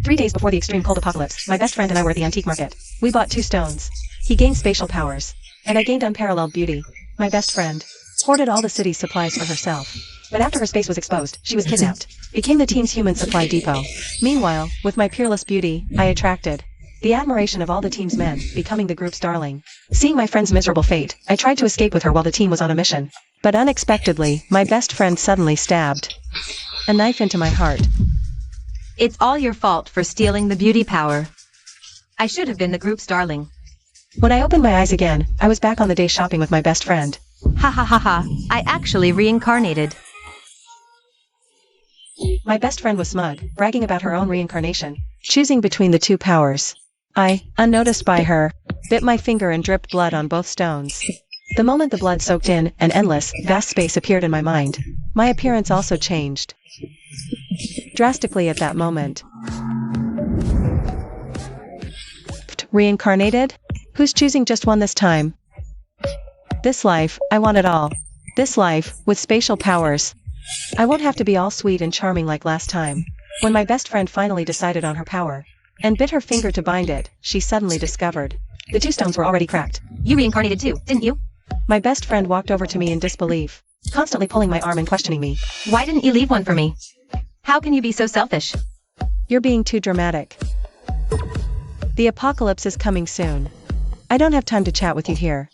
3 days before the extreme cold apocalypse, my best friend and I were at the antique market. We bought 2 stones. He gained spatial powers, and I gained unparalleled beauty. My best friend hoarded all the city's supplies for herself. But after her space was exposed, she was kidnapped, became the team's human supply depot. Meanwhile, with my peerless beauty, I attracted the admiration of all the team's men, becoming the group's darling. Seeing my friend's miserable fate, I tried to escape with her while the team was on a mission. But unexpectedly, my best friend suddenly stabbed a knife into my heart. It's all your fault for stealing the beauty power. I should have been the group's darling. When I opened my eyes again, I was back on the day shopping with my best friend. Ha ha ha ha, I actually reincarnated. My best friend was smug, bragging about her own reincarnation, choosing between the 2 powers. I, unnoticed by her, bit my finger and dripped blood on both stones. The moment the blood soaked in, an endless, vast space appeared in my mind. My appearance also changed drastically at that moment. Reincarnated? Who's choosing just one this time? This life, I want it all. This life, with spatial powers. I won't have to be all sweet and charming like last time. When my best friend finally decided on her power, and bit her finger to bind it, she suddenly discovered the 2 stones were already cracked. You reincarnated too, didn't you? My best friend walked over to me in disbelief, constantly pulling my arm and questioning me. Why didn't you leave one for me? How can you be so selfish? You're being too dramatic. The apocalypse is coming soon. I don't have time to chat with you here.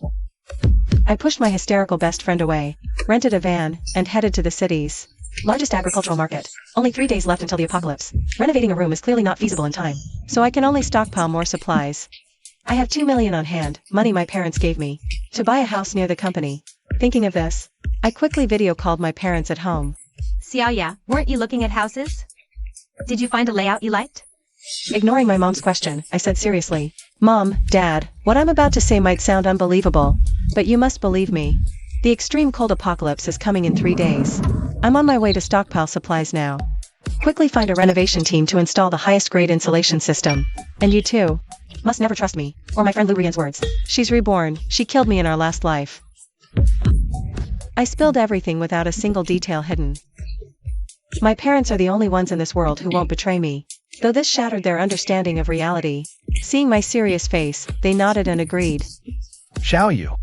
I pushed my hysterical best friend away, rented a van, and headed to the city's largest agricultural market. Only 3 days left until the apocalypse. Renovating a room is clearly not feasible in time, so I can only stockpile more supplies. I have 2 million on hand, money my parents gave me, to buy a house near the company. Thinking of this, I quickly video called my parents at home. Xiaoya, weren't you looking at houses? Did you find a layout you liked? Ignoring my mom's question, I said seriously, Mom, Dad, what I'm about to say might sound unbelievable, but you must believe me. The extreme cold apocalypse is coming in 3 days. I'm on my way to stockpile supplies now. Quickly find a renovation team to install the highest grade insulation system. And you too. Must never trust me, or my friend Lu Rian's words. She's reborn, she killed me in our last life. I spilled everything without a single detail hidden. My parents are the only ones in this world who won't betray me. Though this shattered their understanding of reality. Seeing my serious face, they nodded and agreed. Xiaoyu.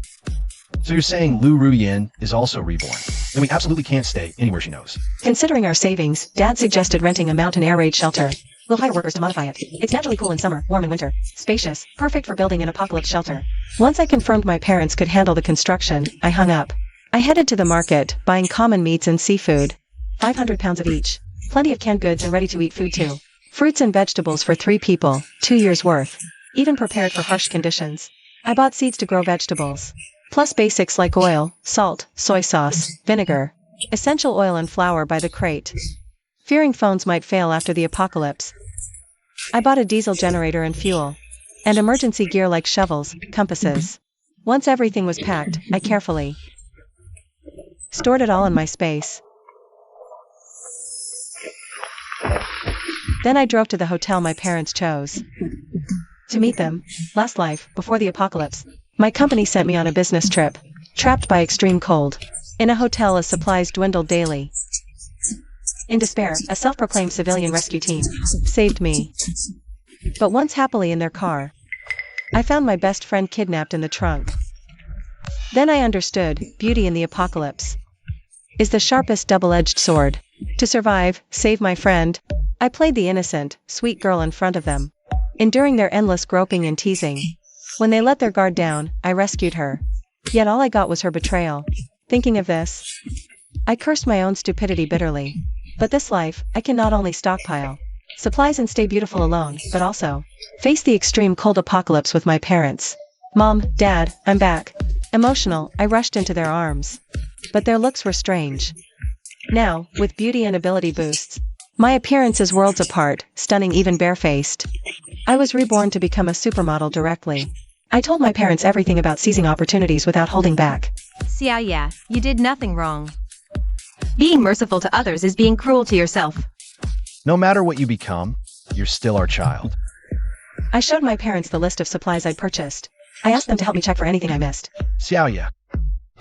So you're saying Lu Ruyan is also reborn, and we absolutely can't stay anywhere she knows. Considering our savings, Dad suggested renting a mountain air raid shelter. We'll hire workers to modify it. It's naturally cool in summer, warm in winter. Spacious, perfect for building an apocalypse shelter. Once I confirmed my parents could handle the construction, I hung up. I headed to the market, buying common meats and seafood. 500 pounds of each. Plenty of canned goods and ready-to-eat food too. Fruits and vegetables for 3 people, 2 years worth. Even prepared for harsh conditions. I bought seeds to grow vegetables. Plus basics like oil, salt, soy sauce, vinegar, essential oil and flour by the crate. Fearing phones might fail after the apocalypse, I bought a diesel generator and fuel. And emergency gear like shovels, compasses. Once everything was packed, I carefully stored it all in my space. Then I drove to the hotel my parents chose to meet them. Last life, before the apocalypse, my company sent me on a business trip, trapped by extreme cold, in a hotel as supplies dwindled daily. In despair, a self-proclaimed civilian rescue team saved me. But once happily in their car, I found my best friend kidnapped in the trunk. Then I understood, beauty in the apocalypse is the sharpest double-edged sword. To survive, save my friend, I played the innocent, sweet girl in front of them, enduring their endless groping and teasing. When they let their guard down, I rescued her. Yet all I got was her betrayal. Thinking of this, I cursed my own stupidity bitterly. But this life, I can not only stockpile supplies and stay beautiful alone, but also face the extreme cold apocalypse with my parents. Mom, Dad, I'm back. Emotional, I rushed into their arms. But their looks were strange. Now, with beauty and ability boosts, my appearance is worlds apart, stunning even barefaced. I was reborn to become a supermodel directly. I told my parents everything about seizing opportunities without holding back. Xiaoya, you did nothing wrong. Being merciful to others is being cruel to yourself. No matter what you become, you're still our child. I showed my parents the list of supplies I'd purchased. I asked them to help me check for anything I missed. Xiaoya,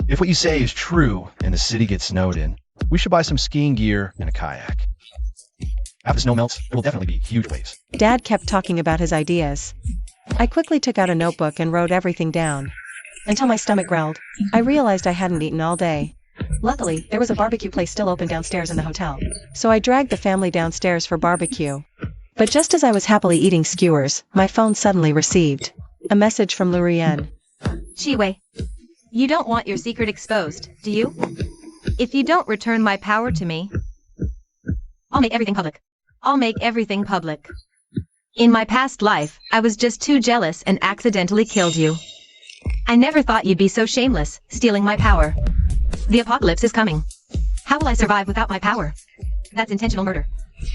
if what you say is true and the city gets snowed in, we should buy some skiing gear and a kayak. After the snow melts, there will definitely be huge waves. Dad kept talking about his ideas. I quickly took out a notebook and wrote everything down. Until my stomach growled. I realized I hadn't eaten all day. Luckily, there was a barbecue place still open downstairs in the hotel, so I dragged the family downstairs for barbecue. But just as I was happily eating skewers, my phone suddenly received a message from Lu Ruyen. Chiwei, you don't want your secret exposed, do you? If you don't return my power to me, I'll make everything public. I'll make everything public. In my past life, I was just too jealous and accidentally killed you. I never thought you'd be so shameless, stealing my power. The apocalypse is coming. How will I survive without my power? That's intentional murder.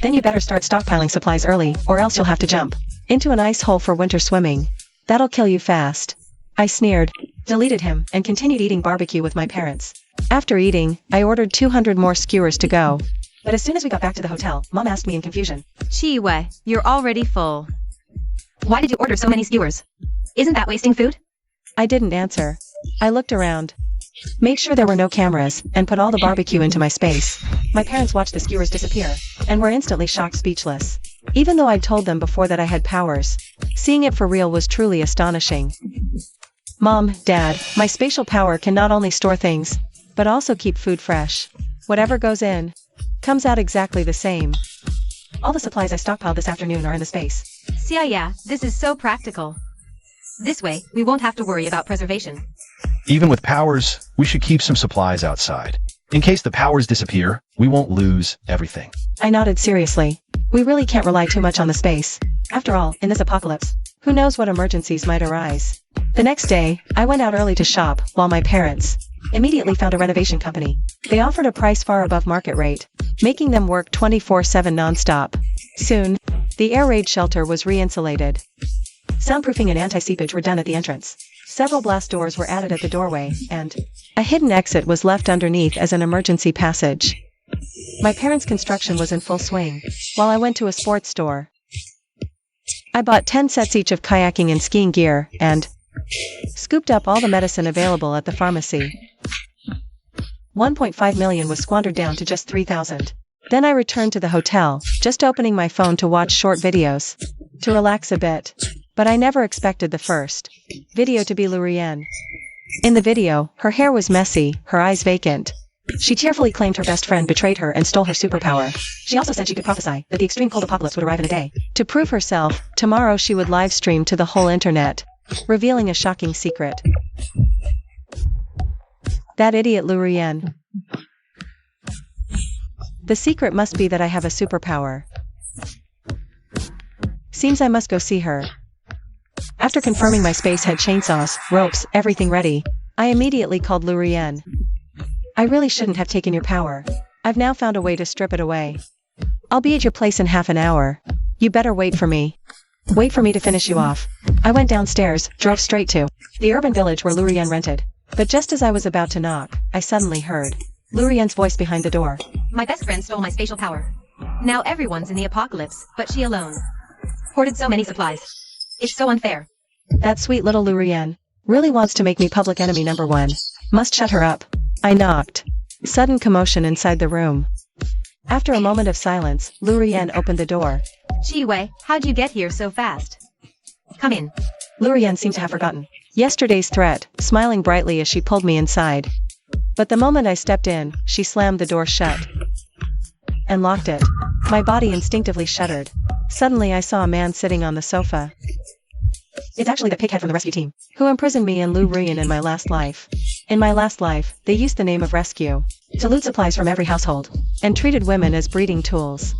Then you better start stockpiling supplies early, or else you'll have to jump into an ice hole for winter swimming. That'll kill you fast. I sneered, deleted him, and continued eating barbecue with my parents. After eating, I ordered 200 more skewers to go. But as soon as we got back to the hotel, Mom asked me in confusion. Chiwei, you're already full. Why did you order so many skewers? Isn't that wasting food? I didn't answer. I looked around, made sure there were no cameras, and put all the barbecue into my space. My parents watched the skewers disappear, and were instantly shocked speechless. Even though I'd told them before that I had powers, seeing it for real was truly astonishing. Mom, Dad, my spatial power can not only store things, but also keep food fresh. Whatever goes in, comes out exactly the same. All the supplies I stockpiled this afternoon are in the space. Yeah, this is so practical. This way, we won't have to worry about preservation. Even with powers, we should keep some supplies outside. In case the powers disappear, we won't lose everything. I nodded seriously. We really can't rely too much on the space. After all, in this apocalypse, who knows what emergencies might arise. The next day, I went out early to shop, while my parents immediately found a renovation company. They offered a price far above market rate, making them work 24/7 non-stop. Soon, the air raid shelter was re-insulated. Soundproofing and anti-seepage were done at the entrance. Several blast doors were added at the doorway, and a hidden exit was left underneath as an emergency passage. My parents' construction was in full swing, while I went to a sports store. I bought 10 sets each of kayaking and skiing gear, and scooped up all the medicine available at the pharmacy. 1.5 million was squandered down to just 3,000. Then I returned to the hotel, just opening my phone to watch short videos, to relax a bit. But I never expected the first video to be Lu Ruyen. In the video, her hair was messy, her eyes vacant. She tearfully claimed her best friend betrayed her and stole her superpower. She also said she could prophesy that the extreme cold apocalypse would arrive in a day. To prove herself, tomorrow she would live stream to the whole internet, revealing a shocking secret. That idiot Lu Ruyen. The secret must be that I have a superpower. Seems I must go see her. After confirming my space had chainsaws, ropes, everything ready, I immediately called Lu Ruyen. I really shouldn't have taken your power. I've now found a way to strip it away. I'll be at your place in half an hour. You better wait for me. Wait for me to finish you off. I went downstairs, drove straight to the urban village where Lu Ruyen rented. But just as I was about to knock, I suddenly heard Lu Ruyen's voice behind the door. My best friend stole my spatial power. Now everyone's in the apocalypse, but she alone. Hoarded so many supplies. It's so unfair. That sweet little Lu Ruyen really wants to make me public enemy number 1. Must shut her up. I knocked. Sudden commotion inside the room. After a moment of silence, Lu Ruyen opened the door. Chiwei, how'd you get here so fast? Come in. Lu Ruyen seemed to have forgotten yesterday's threat, smiling brightly as she pulled me inside. But the moment I stepped in, she slammed the door shut and locked it. My body instinctively shuddered. Suddenly I saw a man sitting on the sofa. It's actually the pighead from the rescue team, who imprisoned me and Lu Ruyen in my last life. In my last life, they used the name of rescue to loot supplies from every household, and treated women as breeding tools.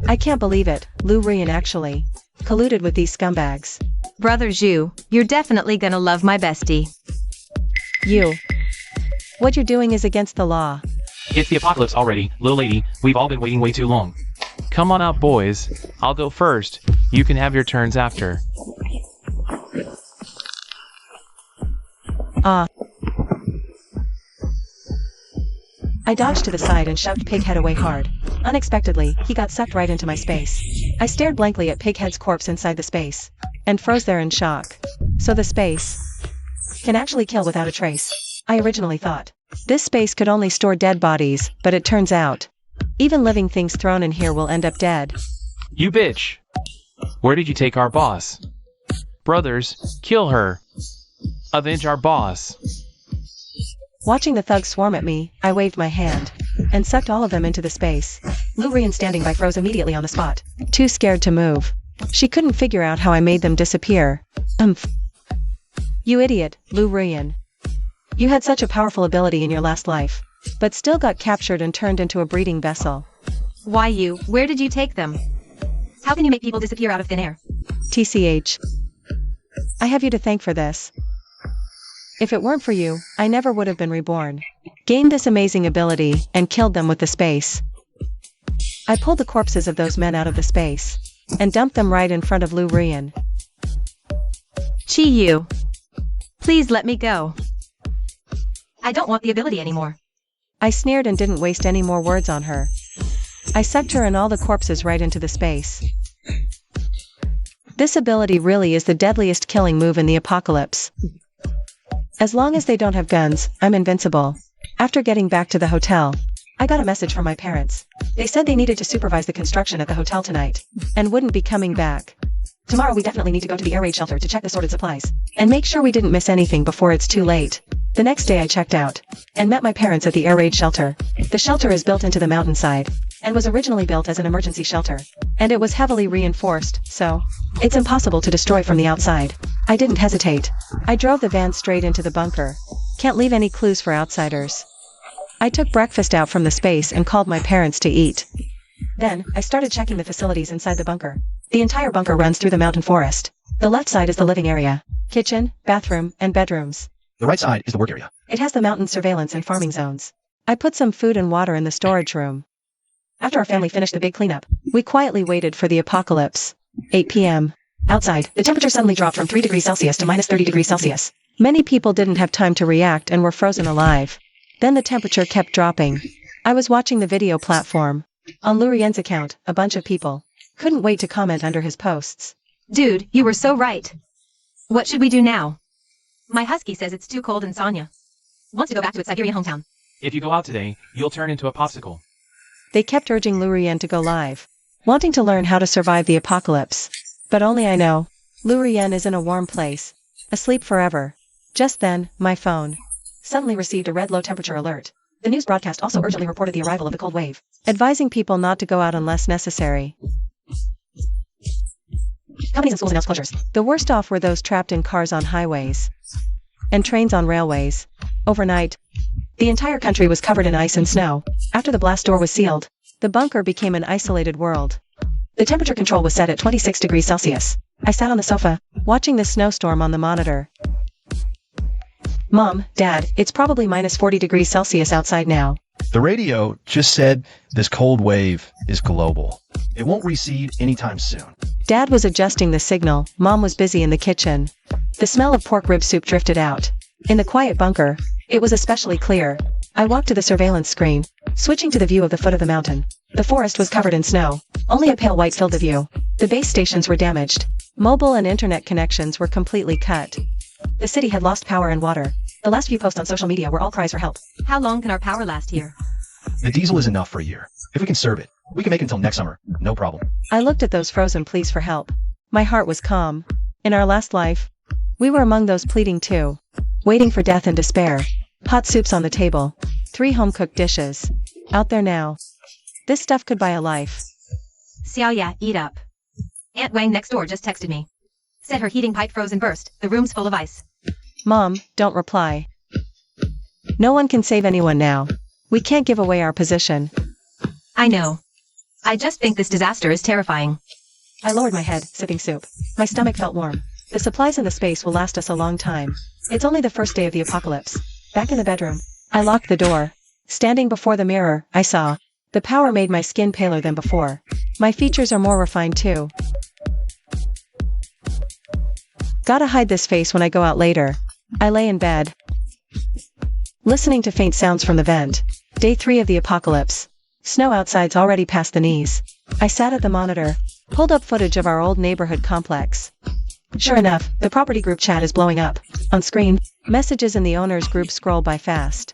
I can't believe it, Lu Ruyen actually colluded with these scumbags. Brother Zhu, you're definitely gonna love my bestie. You. What you're doing is against the law. It's the apocalypse already, little lady. We've all been waiting way too long. Come on out, boys. I'll go first. You can have your turns after. I dodged to the side and shoved Pighead away hard. Unexpectedly, he got sucked right into my space. I stared blankly at Pighead's corpse inside the space, and froze there in shock. So the space can actually kill without a trace. I originally thought this space could only store dead bodies, but it turns out Even living things thrown in here will end up dead. You bitch! Where did you take our boss? Brothers, kill her! Avenge our boss! Watching the thugs swarm at me, I waved my hand and sucked all of them into the space. Lu Rian standing by froze immediately on the spot, too scared to move. She couldn't figure out how I made them disappear. You idiot, Lu Rian. You had such a powerful ability in your last life, but still got captured and turned into a breeding vessel. Why you? Where did you take them? How can you make people disappear out of thin air? TCH. I have you to thank for this. If it weren't for you, I never would have been reborn. Gained this amazing ability, and killed them with the space. I pulled the corpses of those men out of the space, and dumped them right in front of Lu Rian. Chi Yu. Please let me go. I don't want the ability anymore. I sneered and didn't waste any more words on her. I sucked her and all the corpses right into the space. This ability really is the deadliest killing move in the apocalypse. As long as they don't have guns, I'm invincible. After getting back to the hotel, I got a message from my parents. They said they needed to supervise the construction at the hotel tonight, and wouldn't be coming back. Tomorrow we definitely need to go to the air raid shelter to check the sorted supplies, and make sure we didn't miss anything before it's too late. The next day I checked out, and met my parents at the air raid shelter. The shelter is built into the mountainside, and was originally built as an emergency shelter, and it was heavily reinforced, so it's impossible to destroy from the outside. I didn't hesitate. I drove the van straight into the bunker. Can't leave any clues for outsiders. I took breakfast out from the space and called my parents to eat. Then, I started checking the facilities inside the bunker. The entire bunker runs through the mountain forest. The left side is the living area, kitchen, bathroom, and bedrooms. The right side is the work area. It has the mountain surveillance and farming zones. I put some food and water in the storage room. After our family finished the big cleanup, we quietly waited for the apocalypse. 8 p.m. Outside, the temperature suddenly dropped from 3 degrees Celsius to minus 30 degrees Celsius. Many people didn't have time to react and were frozen alive. Then the temperature kept dropping. I was watching the video platform. On Lu Rian's account, a bunch of people couldn't wait to comment under his posts. Dude, you were so right. What should we do now? My husky says it's too cold and Sonya wants to go back to its Siberian hometown. If you go out today, you'll turn into a popsicle. They kept urging Lu Rian to go live, wanting to learn how to survive the apocalypse. But only I know. Lu Rian is in a warm place, asleep forever. Just then, my phone suddenly received a red low temperature alert. The news broadcast also urgently reported the arrival of the cold wave, advising people not to go out unless necessary. Companies and schools announced closures. The worst off were those trapped in cars on highways and trains on railways. Overnight, the entire country was covered in ice and snow. After the blast door was sealed, the bunker became an isolated world. The temperature control was set at 26 degrees Celsius. I sat on the sofa, watching the snowstorm on the monitor. Mom, Dad, it's probably minus 40 degrees Celsius outside now. The radio just said this cold wave is global. It won't recede anytime soon. Dad was adjusting the signal. Mom was busy in the kitchen. The smell of pork rib soup drifted out. In the quiet bunker, it was especially clear. I walked to the surveillance screen, switching to the view of the foot of the mountain. The forest was covered in snow. Only a pale white filled the view. The base stations were damaged. Mobile and internet connections were completely cut. The city had lost power and water. The last few posts on social media were all cries for help. How long can our power last here? The diesel is enough for a year. If we conserve it, we can make it until next summer. No problem. I looked at those frozen pleas for help. My heart was calm. In our last life, we were among those pleading too. Waiting for death and despair. Hot soups on the table. 3 home-cooked dishes. Out there now. This stuff could buy a life. Xiao Ya, eat up. Aunt Wang next door just texted me. Said her heating pipe froze and burst. The room's full of ice. Mom, don't reply. No one can save anyone now. We can't give away our position. I know. I just think this disaster is terrifying. I lowered my head, sipping soup. My stomach felt warm. The supplies in the space will last us a long time. It's only the first day of the apocalypse. Back in the bedroom, I locked the door. Standing before the mirror, I saw. The power made my skin paler than before. My features are more refined too. Gotta hide this face when I go out later. I lay in bed, listening to faint sounds from the vent. Day 3 of the apocalypse. Snow outside's already past the knees. I sat at the monitor, pulled up footage of our old neighborhood complex. Sure enough, the property group chat is blowing up. On screen, messages in the owners group scroll by fast.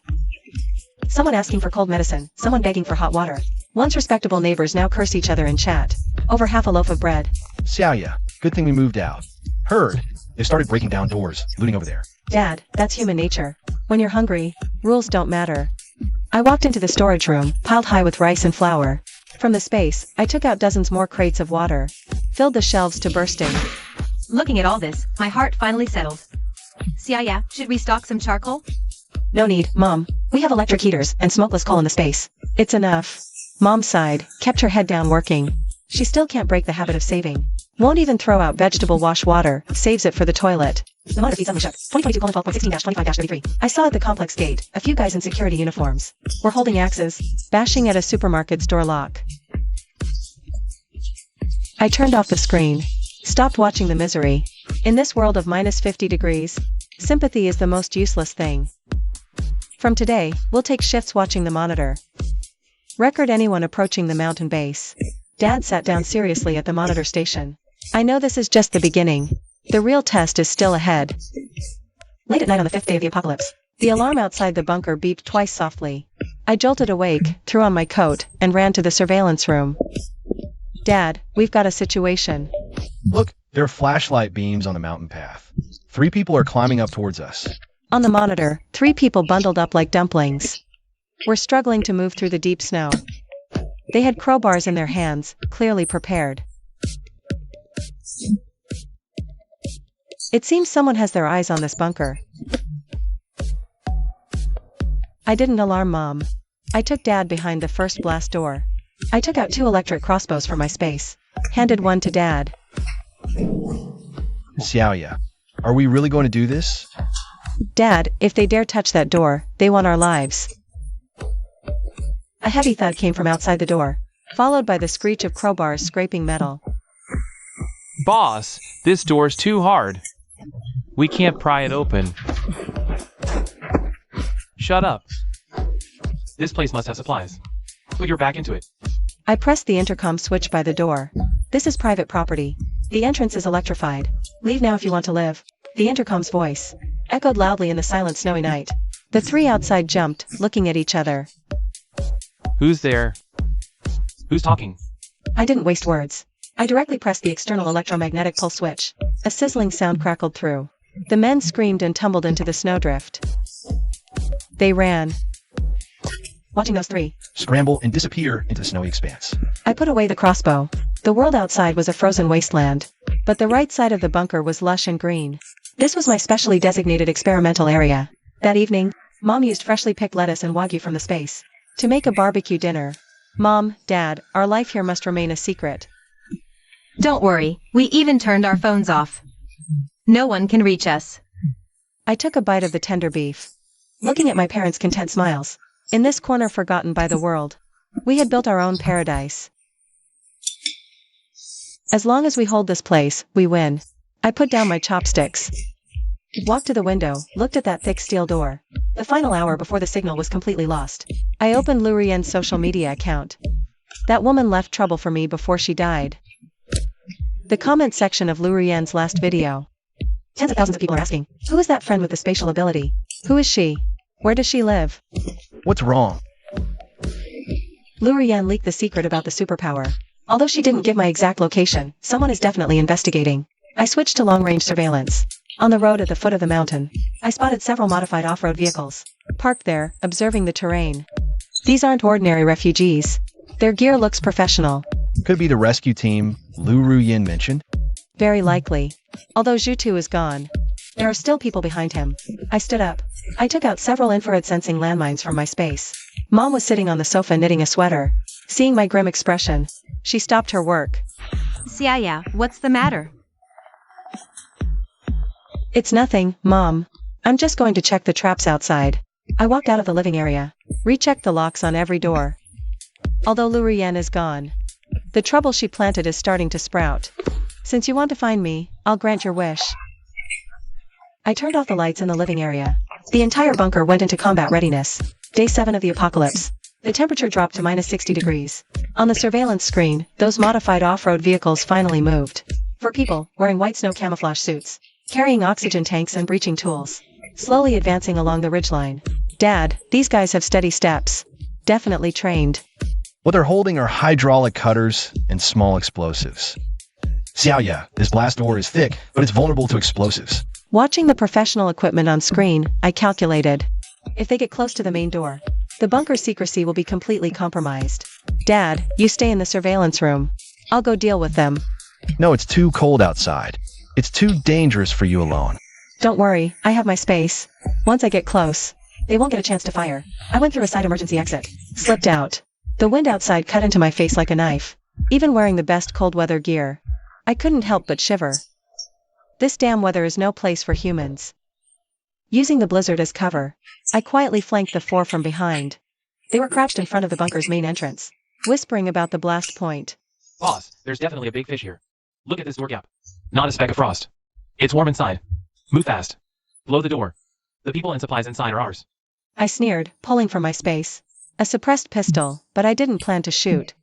Someone asking for cold medicine, someone begging for hot water. Once respectable neighbors now curse each other in chat. Over half a loaf of bread. Xiaoya, good thing we moved out. Heard. They started breaking down doors, looting over there. Dad, that's human nature. When you're hungry, rules don't matter. I walked into the storage room, piled high with rice and flour. From the space, I took out dozens more crates of water. Filled the shelves to bursting. Looking at all this, my heart finally settled. Xiaya, should we stock some charcoal? No need, Mom. We have electric heaters and smokeless coal in the space. It's enough. Mom sighed, kept her head down working. She still can't break the habit of saving. Won't even throw out vegetable wash water, saves it for the toilet. The monitor feed suddenly shook. 2022:12.16-25-33. I saw at the complex gate, a few guys in security uniforms. Were holding axes, bashing at a supermarket's door lock. I turned off the screen. Stopped watching the misery. In this world of -50 degrees, sympathy is the most useless thing. From today, we'll take shifts watching the monitor. Record anyone approaching the mountain base. Dad sat down seriously at the monitor station. I know this is just the beginning. The real test is still ahead. Late at night on the 5th day of the apocalypse, the alarm outside the bunker beeped twice softly. I jolted awake, threw on my coat, and ran to the surveillance room. Dad, we've got a situation. Look, there are flashlight beams on the mountain path. 3 people are climbing up towards us. On the monitor, 3 people bundled up like dumplings. Were struggling to move through the deep snow. They had crowbars in their hands, clearly prepared. It seems someone has their eyes on this bunker. I didn't alarm Mom. I took Dad behind the first blast door. I took out 2 electric crossbows from my space. Handed one to Dad. Xiaoya, are we really going to do this? Dad, if they dare touch that door, they want our lives. A heavy thud came from outside the door, followed by the screech of crowbars scraping metal. Boss, this door's too hard. We can't pry it open. Shut up. This place must have supplies. Put your back into it. I pressed the intercom switch by the door. This is private property. The entrance is electrified. Leave now if you want to live. The intercom's voice echoed loudly in the silent snowy night. The 3 outside jumped, looking at each other. Who's there? Who's talking? I didn't waste words. I directly pressed the external electromagnetic pulse switch. A sizzling sound crackled through. The men screamed and tumbled into the snowdrift. They ran. Watching those 3 scramble and disappear into the snowy expanse. I put away the crossbow. The world outside was a frozen wasteland, but the right side of the bunker was lush and green. This was my specially designated experimental area. That evening, Mom used freshly picked lettuce and wagyu from the space to make a barbecue dinner. Mom, Dad, our life here must remain a secret. Don't worry, we even turned our phones off. No one can reach us. I took a bite of the tender beef, looking at my parents' content smiles. In this corner forgotten by the world, we had built our own paradise. As long as we hold this place, we win. I put down my chopsticks. Walked to the window, looked at that thick steel door. The final hour before the signal was completely lost. I opened Lu Ruyen's social media account. That woman left trouble for me before she died. The comment section of Lu Ruyen's last video. Tens of thousands of people are asking, who is that friend with the spatial ability? Who is she? Where does she live? What's wrong? Lu Ruyen leaked the secret about the superpower. Although she didn't give my exact location, someone is definitely investigating. I switched to long-range surveillance. On the road at the foot of the mountain, I spotted several modified off-road vehicles, parked there, observing the terrain. These aren't ordinary refugees. Their gear looks professional. Could be the rescue team Lu Ruyen mentioned. Very likely. Although Zhu is gone, there are still people behind him. I stood up. I took out several infrared sensing landmines from my space. Mom was sitting on the sofa knitting a sweater. Seeing my grim expression, she stopped her work. Xiaya, what's the matter? It's nothing, Mom. I'm just going to check the traps outside. I walked out of the living area. Rechecked the locks on every door. Although Lu Ruyen is gone, the trouble she planted is starting to sprout. Since you want to find me, I'll grant your wish. I turned off the lights in the living area. The entire bunker went into combat readiness. Day 7 of the apocalypse. The temperature dropped to -60 degrees. On the surveillance screen, those modified off-road vehicles finally moved. 4 people, wearing white snow camouflage suits, carrying oxygen tanks and breaching tools, slowly advancing along the ridgeline. Dad, these guys have steady steps. Definitely trained. What they're holding are hydraulic cutters and small explosives. Xiaoya, this blast door is thick, but it's vulnerable to explosives. Watching the professional equipment on screen, I calculated. If they get close to the main door, the bunker's secrecy will be completely compromised. Dad, you stay in the surveillance room. I'll go deal with them. No, it's too cold outside. It's too dangerous for you alone. Don't worry, I have my space. Once I get close, they won't get a chance to fire. I went through a side emergency exit, slipped out. The wind outside cut into my face like a knife. Even wearing the best cold weather gear, I couldn't help but shiver. This damn weather is no place for humans. Using the blizzard as cover, I quietly flanked the four from behind. They were crouched in front of the bunker's main entrance, whispering about the blast point. Boss, there's definitely a big fish here. Look at this door gap. Not a speck of frost. It's warm inside. Move fast. Blow the door. The people and supplies inside are ours. I sneered, pulling from my space a suppressed pistol, but I didn't plan to shoot.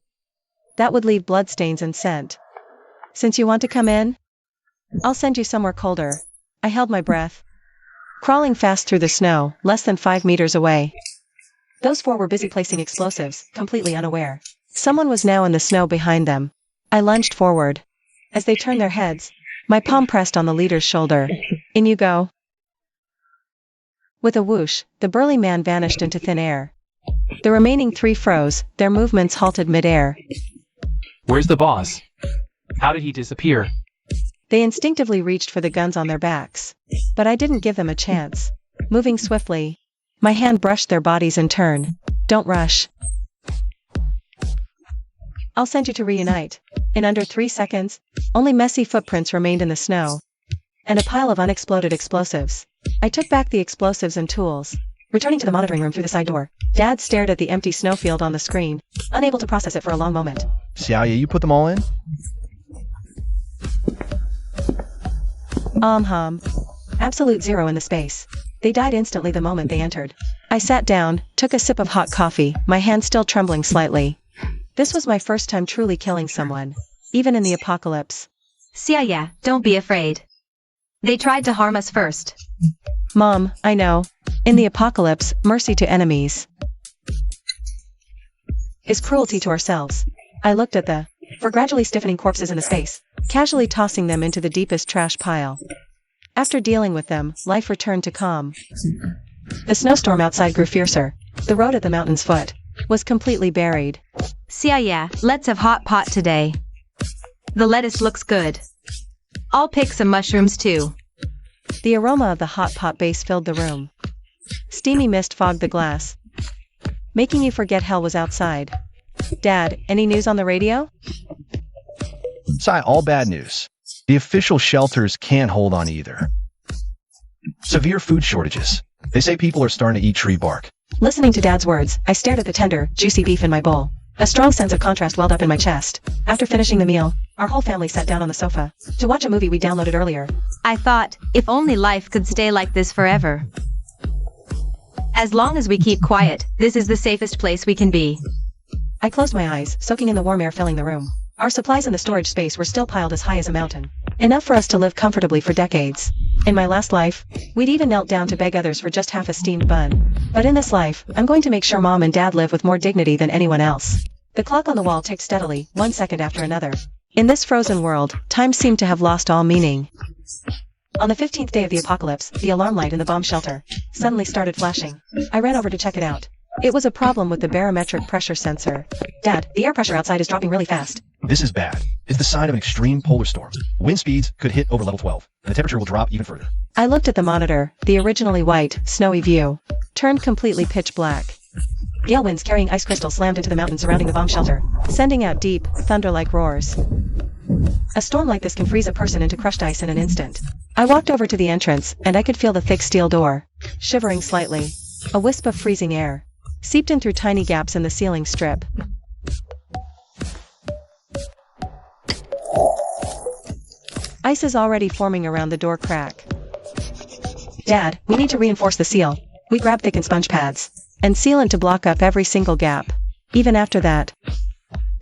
That would leave bloodstains and scent. Since you want to come in, I'll send you somewhere colder. I held my breath, crawling fast through the snow, less than 5 meters away. Those four were busy placing explosives, completely unaware. Someone was now in the snow behind them. I lunged forward. As they turned their heads, my palm pressed on the leader's shoulder. In you go. With a whoosh, the burly man vanished into thin air. The remaining three froze, their movements halted mid-air. Where's the boss? How did he disappear? They instinctively reached for the guns on their backs. But I didn't give them a chance. Moving swiftly, my hand brushed their bodies in turn. Don't rush. I'll send you to reunite. In under 3 seconds, only messy footprints remained in the snow. And a pile of unexploded explosives. I took back the explosives and tools, returning to the monitoring room through the side door. Dad stared at the empty snowfield on the screen, unable to process it for a long moment. Xiaoya, you put them all in? Absolute zero in the space. They died instantly the moment they entered. I sat down, took a sip of hot coffee, my hand still trembling slightly. This was my first time truly killing someone, even in the apocalypse. Xiaoya, don't be afraid. They tried to harm us first. Mom, I know. In the apocalypse, mercy to enemies is cruelty to ourselves. I looked at the gradually stiffening corpses in the space, casually tossing them into the deepest trash pile. After dealing with them, life returned to calm. The snowstorm outside grew fiercer. The road at the mountain's foot was completely buried. Xiaoya, let's have hot pot today. The lettuce looks good. I'll pick some mushrooms too. The aroma of the hot pot base filled the room. Steamy mist fogged the glass, making you forget hell was outside. Dad, any news on the radio? Sai, all bad news. The official shelters can't hold on either. Severe food shortages. They say people are starting to eat tree bark. Listening to Dad's words, I stared at the tender, juicy beef in my bowl. A strong sense of contrast welled up in my chest. After finishing the meal, our whole family sat down on the sofa to watch a movie we downloaded earlier. I thought, if only life could stay like this forever. As long as we keep quiet, this is the safest place we can be. I closed my eyes, soaking in the warm air filling the room. Our supplies in the storage space were still piled as high as a mountain. Enough for us to live comfortably for decades. In my last life, we'd even knelt down to beg others for just half a steamed bun. But in this life, I'm going to make sure Mom and Dad live with more dignity than anyone else. The clock on the wall ticked steadily, 1 second after another. In this frozen world, time seemed to have lost all meaning. On the 15th day of the apocalypse, the alarm light in the bomb shelter suddenly started flashing. I ran over to check it out. It was a problem with the barometric pressure sensor. Dad, the air pressure outside is dropping really fast. This is bad. It's the sign of an extreme polar storm. Wind speeds could hit over level 12, and the temperature will drop even further. I looked at the monitor. The originally white, snowy view turned completely pitch black. Gale winds carrying ice crystals slammed into the mountains surrounding the bomb shelter, sending out deep, thunder-like roars. A storm like this can freeze a person into crushed ice in an instant. I walked over to the entrance, and I could feel the thick steel door shivering slightly. A wisp of freezing air seeped in through tiny gaps in the ceiling strip. Ice is already forming around the door crack. Dad, we need to reinforce the seal. We grab thickened sponge pads and sealant to block up every single gap. Even after that,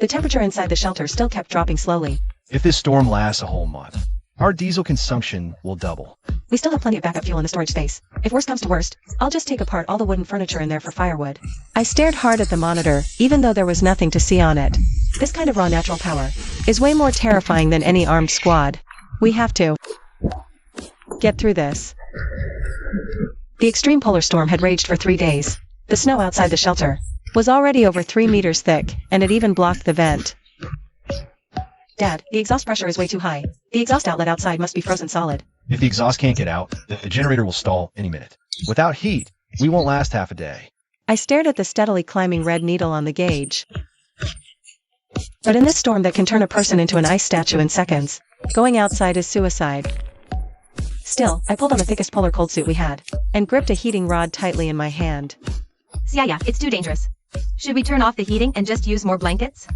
the temperature inside the shelter still kept dropping slowly. If this storm lasts a whole month, our diesel consumption will double. We still have plenty of backup fuel in the storage space. If worst comes to worst, I'll just take apart all the wooden furniture in there for firewood. I stared hard at the monitor, even though there was nothing to see on it. This kind of raw natural power is way more terrifying than any armed squad. We have to get through this. The extreme polar storm had raged for 3 days. The snow outside the shelter was already over 3 meters thick, and it even blocked the vent. Dad, the exhaust pressure is way too high. The exhaust outlet outside must be frozen solid. If the exhaust can't get out, the generator will stall any minute. Without heat, we won't last half a day. I stared at the steadily climbing red needle on the gauge. But in this storm that can turn a person into an ice statue in seconds, going outside is suicide. Still, I pulled on the thickest polar cold suit we had, and gripped a heating rod tightly in my hand. Yeah, it's too dangerous. Should we turn off the heating and just use more blankets?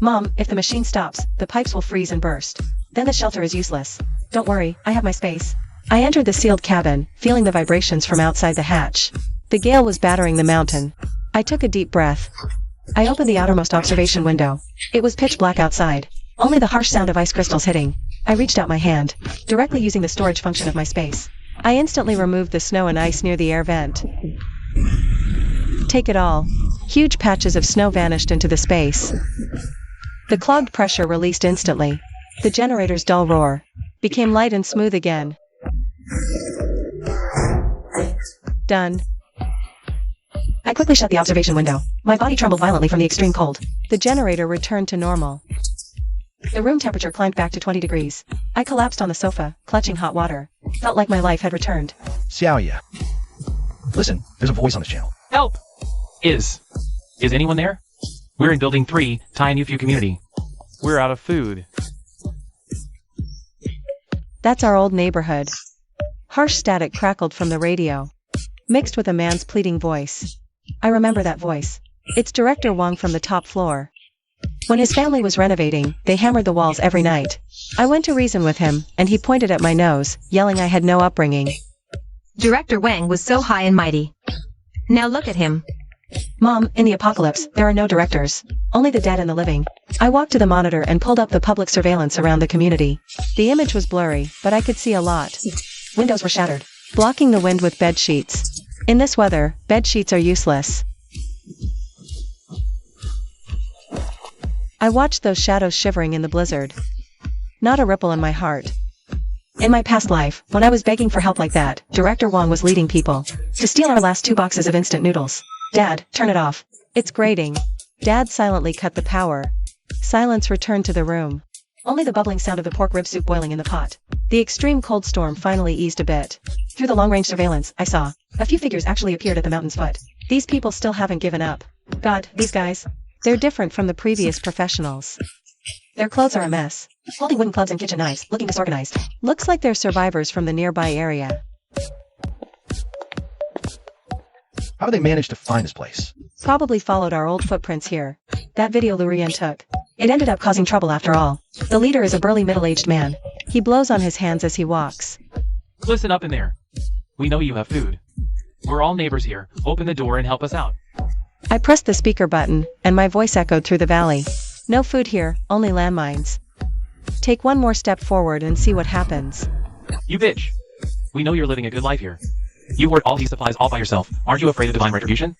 Mom, if the machine stops, the pipes will freeze and burst. Then the shelter is useless. Don't worry, I have my space. I entered the sealed cabin, feeling the vibrations from outside the hatch. The gale was battering the mountain. I took a deep breath. I opened the outermost observation window. It was pitch black outside. Only the harsh sound of ice crystals hitting. I reached out my hand, directly using the storage function of my space. I instantly removed the snow and ice near the air vent. Take it all. Huge patches of snow vanished into the space. The clogged pressure released instantly. The generator's dull roar became light and smooth again. Done. I quickly shut the observation window. My body trembled violently from the extreme cold. The generator returned to normal. The room temperature climbed back to 20 degrees. I collapsed on the sofa, clutching hot water. Felt like my life had returned. Xiaoya. Listen, there's a voice on this channel. Help! Is anyone there? We're in Building 3, Tai Nufu Community. We're out of food. That's our old neighborhood. Harsh static crackled from the radio, mixed with a man's pleading voice. I remember that voice. It's Director Wang from the top floor. When his family was renovating, they hammered the walls every night. I went to reason with him, and he pointed at my nose, yelling I had no upbringing. Director Wang was so high and mighty. Now look at him. Mom, in the apocalypse, there are no directors. Only the dead and the living. I walked to the monitor and pulled up the public surveillance around the community. The image was blurry, but I could see a lot. Windows were shattered, blocking the wind with bed sheets. In this weather, bed sheets are useless. I watched those shadows shivering in the blizzard. Not a ripple in my heart. In my past life, when I was begging for help like that, Director Wang was leading people to steal our last 2 boxes of instant noodles. Dad, turn it off. It's grating. Dad silently cut the power. Silence returned to the room. Only the bubbling sound of the pork rib soup boiling in the pot. The extreme cold storm finally eased a bit. Through the long-range surveillance, I saw a few figures actually appeared at the mountain's foot. These people still haven't given up. God, these guys. They're different from the previous professionals. Their clothes are a mess. Holding wooden clubs and kitchen knives, looking disorganized. Looks like they're survivors from the nearby area. How did they manage to find this place? Probably followed our old footprints here. That video Lurian took. It ended up causing trouble after all. The leader is a burly middle-aged man. He blows on his hands as he walks. Listen up in there. We know you have food. We're all neighbors here. Open the door and help us out. I pressed the speaker button, and my voice echoed through the valley. No food here, only landmines. Take one more step forward and see what happens. You bitch. We know you're living a good life here. You hoard all these supplies all by yourself. Aren't you afraid of divine retribution?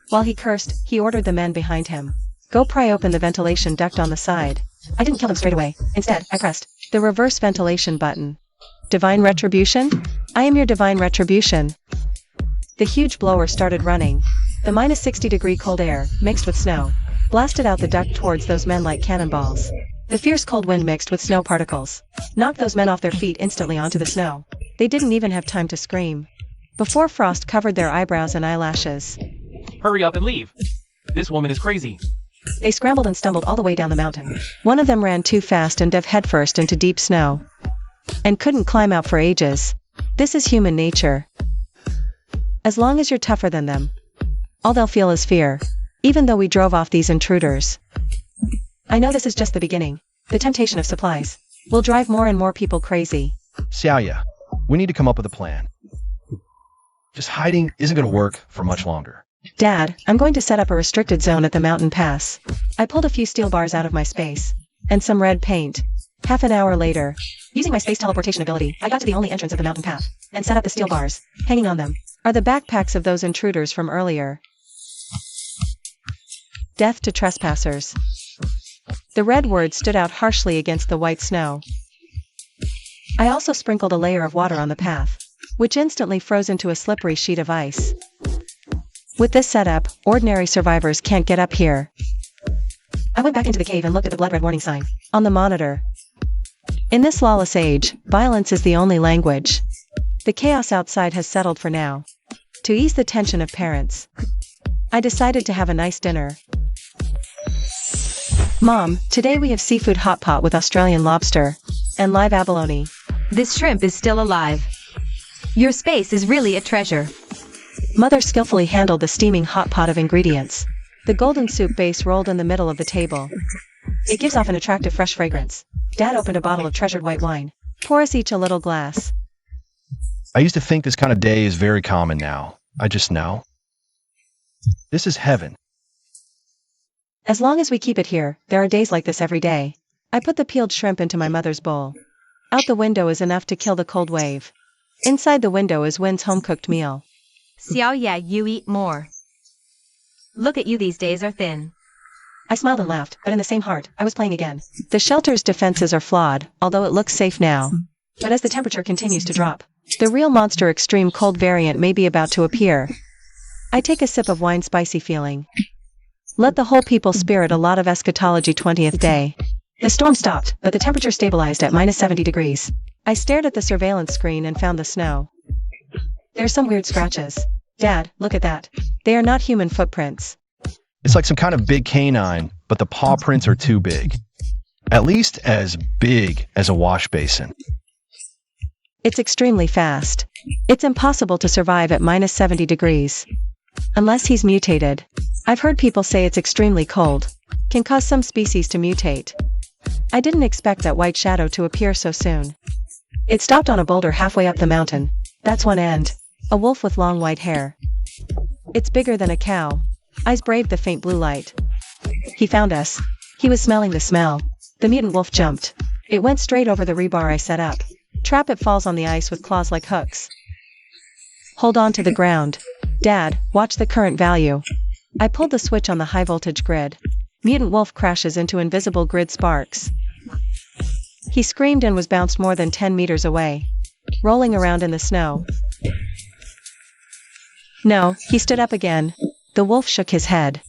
While he cursed, he ordered the men behind him. Go pry open the ventilation duct on the side. I didn't kill them straight away. Instead, I pressed the reverse ventilation button. Divine retribution? I am your divine retribution. The huge blower started running. The minus 60-degree cold air, mixed with snow, blasted out the duct towards those men like cannonballs. The fierce cold wind mixed with snow particles knocked those men off their feet instantly onto the snow. They didn't even have time to scream before frost covered their eyebrows and eyelashes. Hurry up and leave. This woman is crazy. They scrambled and stumbled all the way down the mountain. One of them ran too fast and dove headfirst into deep snow and couldn't climb out for ages. This is human nature. As long as you're tougher than them, all they'll feel is fear, even though we drove off these intruders. I know this is just the beginning. The temptation of supplies will drive more and more people crazy. Xiaoya, we need to come up with a plan. Just hiding isn't going to work for much longer. Dad, I'm going to set up a restricted zone at the mountain pass. I pulled a few steel bars out of my space, and some red paint. Half an hour later, using my space teleportation ability, I got to the only entrance of the mountain path, and set up the steel bars. Hanging on them are the backpacks of those intruders from earlier. Death to trespassers. The red word stood out harshly against the white snow. I also sprinkled a layer of water on the path, which instantly froze into a slippery sheet of ice. With this setup, ordinary survivors can't get up here. I went back into the cave and looked at the blood red warning sign on the monitor. In this lawless age, violence is the only language. The chaos outside has settled for now. To ease the tension of parents, I decided to have a nice dinner. Mom, today we have seafood hot pot with Australian lobster and live abalone. This shrimp is still alive. Your space is really a treasure. Mother skillfully handled the steaming hot pot of ingredients. The golden soup base rolled in the middle of the table. It gives off an attractive fresh fragrance. Dad opened a bottle of treasured white wine. Pour us each a little glass. I used to think this kind of day is very common now. I just know. This is heaven. As long as we keep it here, there are days like this every day. I put the peeled shrimp into my mother's bowl. Out the window is enough to kill the cold wave. Inside the window is Wynn's home-cooked meal. Xiao yeah, you eat more. Look at you, these days are thin. I smiled and laughed, but in the same heart, I was playing again. The shelter's defenses are flawed, although it looks safe now. But as the temperature continues to drop, the real monster extreme cold variant may be about to appear. I take a sip of wine, spicy feeling. Let the whole people spirit a lot of eschatology. 20th day. The storm stopped, but the temperature stabilized at -70 degrees. I stared at the surveillance screen and found the snow. There's some weird scratches. Dad, look at that. They are not human footprints. It's like some kind of big canine, but the paw prints are too big. At least as big as a wash basin. It's extremely fast. It's impossible to survive at -70 degrees. Unless he's mutated. I've heard people say it's extremely cold. Can cause some species to mutate. I didn't expect that white shadow to appear so soon. It stopped on a boulder halfway up the mountain. That's one end. A wolf with long white hair. It's bigger than a cow. Eyes braved the faint blue light. He found us. He was smelling the smell. The mutant wolf jumped. It went straight over the rebar I set up. Trap it falls on the ice with claws like hooks. Hold on to the ground. Dad, watch the current value. I pulled the switch on the high voltage grid. Mutant wolf crashes into invisible grid sparks. He screamed and was bounced more than 10 meters away, rolling around in the snow. No, he stood up again. The wolf shook his head.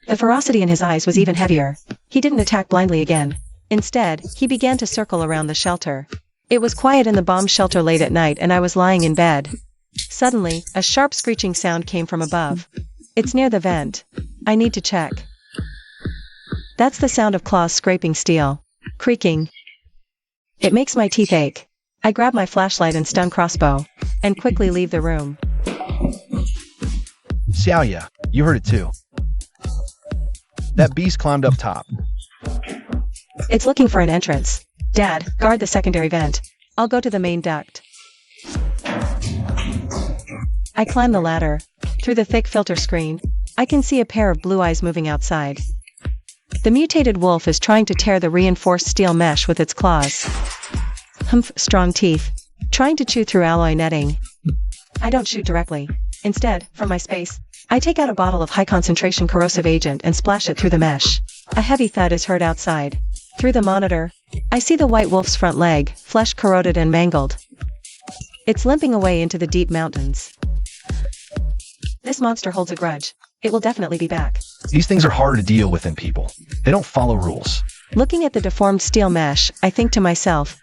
The ferocity in his eyes was even heavier. He didn't attack blindly again. Instead, he began to circle around the shelter. It was quiet in the bomb shelter late at night and I was lying in bed. Suddenly, a sharp screeching sound came from above. It's near the vent. I need to check. That's the sound of claws scraping steel. Creaking. It makes my teeth ache. I grab my flashlight and stun crossbow, and quickly leave the room. Xiaoya, you heard it too. That beast climbed up top. It's looking for an entrance. Dad, guard the secondary vent. I'll go to the main duct. I climb the ladder. Through the thick filter screen, I can see a pair of blue eyes moving outside. The mutated wolf is trying to tear the reinforced steel mesh with its claws. Humph, strong teeth. Trying to chew through alloy netting. I don't shoot directly. Instead, from my space, I take out a bottle of high-concentration corrosive agent and splash it through the mesh. A heavy thud is heard outside. Through the monitor, I see the white wolf's front leg, flesh corroded and mangled. It's limping away into the deep mountains. This monster holds a grudge. It will definitely be back. These things are harder to deal with than people. They don't follow rules. Looking at the deformed steel mesh, I think to myself,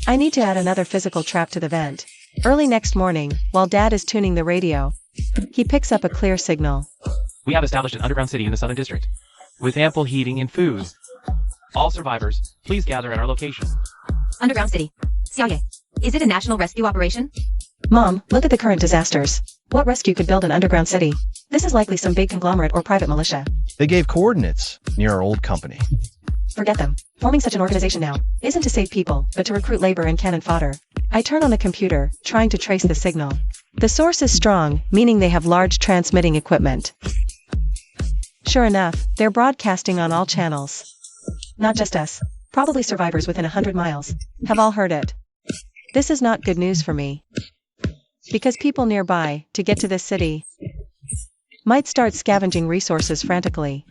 I need to add another physical trap to the vent. Early next morning, while Dad is tuning the radio, he picks up a clear signal. We have established an underground city in the Southern District, with ample heating and food. All survivors, please gather at our location. Underground city. Xiaoye. Is it a national rescue operation? Mom, look at the current disasters. What rescue could build an underground city? This is likely some big conglomerate or private militia. They gave coordinates near our old company. Forget them. Forming such an organization now isn't to save people, but to recruit labor and cannon fodder. I turn on the computer, trying to trace the signal. The source is strong, meaning they have large transmitting equipment. Sure enough, they're broadcasting on all channels. Not just us. Probably survivors within 100 miles have all heard it. This is not good news for me. Because people nearby, to get to this city, might start scavenging resources frantically.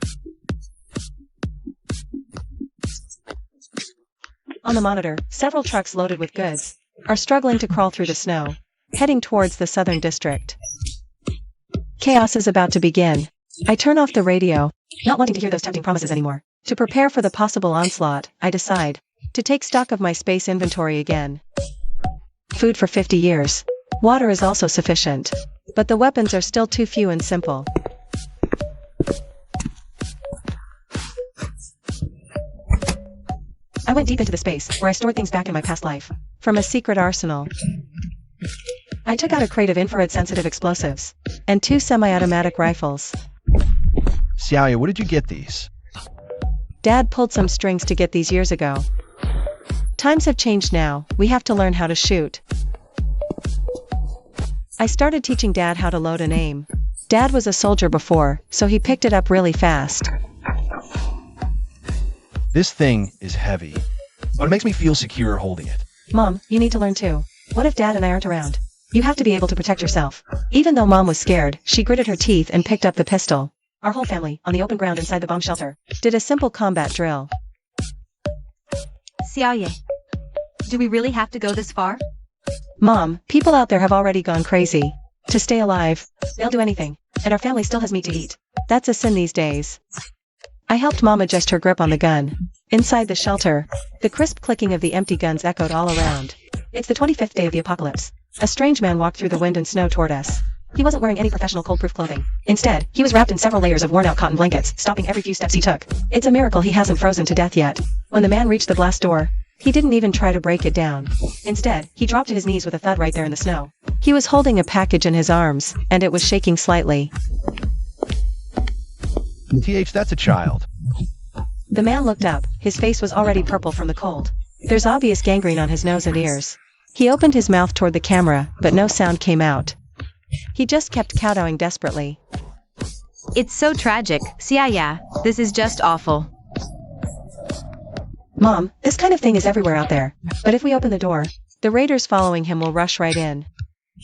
On the monitor, several trucks loaded with goods are struggling to crawl through the snow, heading towards the southern district. Chaos is about to begin. I turn off the radio, not wanting to hear those tempting promises anymore. To prepare for the possible onslaught, I decide to take stock of my space inventory again. Food for 50 years. Water is also sufficient, but the weapons are still too few and simple. I went deep into the space where I stored things back in my past life from a secret arsenal. I took out a crate of infrared-sensitive explosives and 2 semi-automatic rifles. Xiaoya, what did you get these? Dad pulled some strings to get these years ago. Times have changed now, we have to learn how to shoot. I started teaching Dad how to load and aim. Dad was a soldier before, so he picked it up really fast. This thing is heavy, but it makes me feel secure holding it. Mom, you need to learn too. What if Dad and I aren't around? You have to be able to protect yourself. Even though Mom was scared, she gritted her teeth and picked up the pistol. Our whole family, on the open ground inside the bomb shelter, did a simple combat drill. Xiaoye, do we really have to go this far? Mom, people out there have already gone crazy. To stay alive, they'll do anything. And our family still has meat to eat. That's a sin these days. I helped Mom adjust her grip on the gun. Inside the shelter, the crisp clicking of the empty guns echoed all around. It's the 25th day of the apocalypse. A strange man walked through the wind and snow toward us. He wasn't wearing any professional cold-proof clothing. Instead, he was wrapped in several layers of worn-out cotton blankets, stopping every few steps he took. It's a miracle he hasn't frozen to death yet. When the man reached the blast door, he didn't even try to break it down. Instead, he dropped to his knees with a thud right there in the snow. He was holding a package in his arms, and it was shaking slightly. That's a child. The man looked up. His face was already purple from the cold. There's obvious gangrene on his nose and ears. He opened his mouth toward the camera, but no sound came out. He just kept kowtowing desperately. It's so tragic, Xiaoya. This is just awful. Mom, this kind of thing is everywhere out there. But if we open the door, the raiders following him will rush right in.